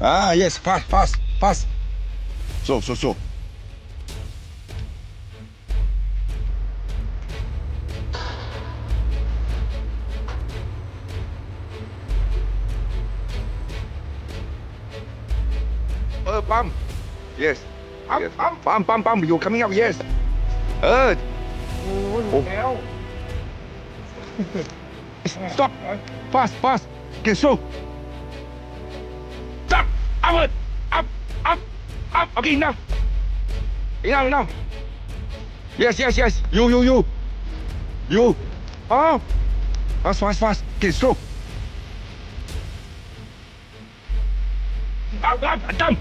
Yes, fast. So. Pump. Yes. Pump. You coming up? Yes. โอ้ยแล้ว Stop. Fast. Okay, so. Stop. Upward. Up. Okay, enough. Yes. You. Oh. Fast. Okay, so. Up. Down.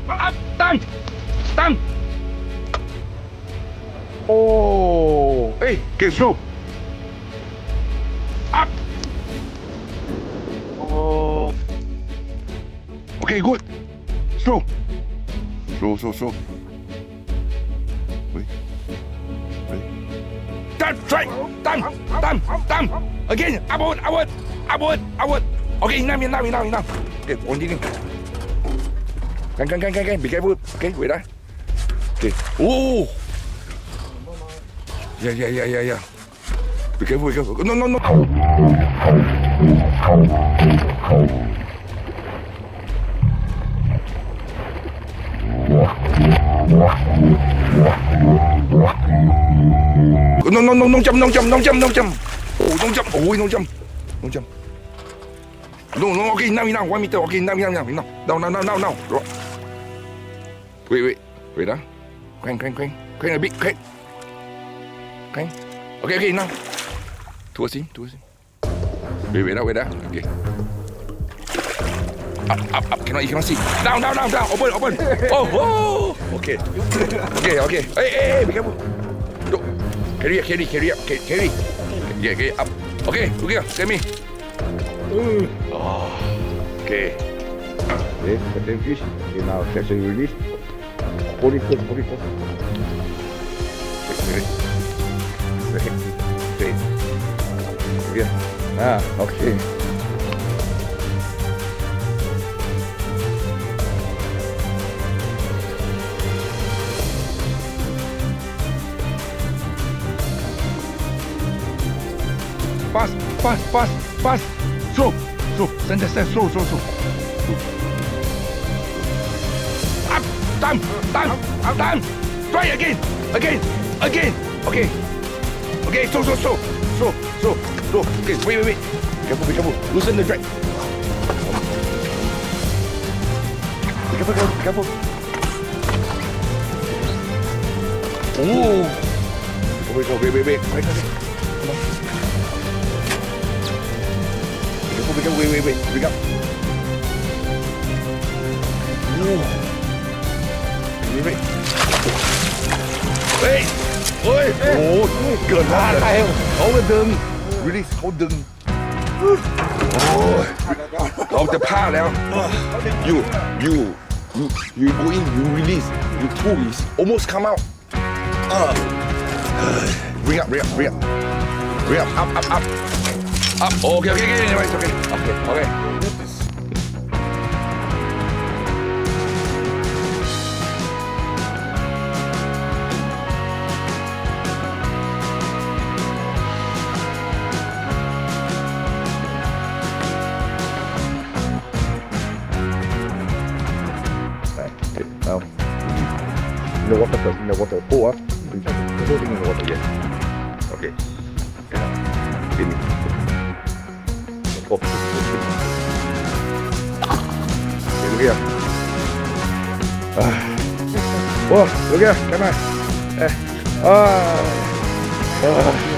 Oh. Hey, okay, so. Up. Oh. Okay, good. Slow. Wait. Down. Again. Upward. Okay, enough. Okay, continue. Can. Be careful. Okay, wait. Okay. Oh. Yeah. Be careful. No. No jump. Oh, don't jump. No jump. No. Okay, now. 1 meter. Okay, now. Now. Wait. Crank a bit. Crank. Okay, now. Towards him. Wait. Okay. Up. Cannot see. Down. Open. Oh. Okay. Hey, be careful. Look. Carry up. Yeah, up. Okay, look here. Tell me. Oh. Okay. Let them fish. Okay, now catch and release. Hold it first. Okay. Okay. Fast. Slow. Stand. Slow. Up. Down. Try again. Okay. Slow. Okay, wait. Be careful. Loosen the drag. Be careful. Oh. Wait. Wait. Bring up. Wait. Ôi, gần quá hay không? Hold theดึง release เขาดึงโอ้ยออกจากผ้าแล้ว you go in you release you pull is almost come out bring up up okay okay Now, in the water, pull up. Holding in the water, yes. Okay. Spin. Okay, look here. Whoa, look here, come on.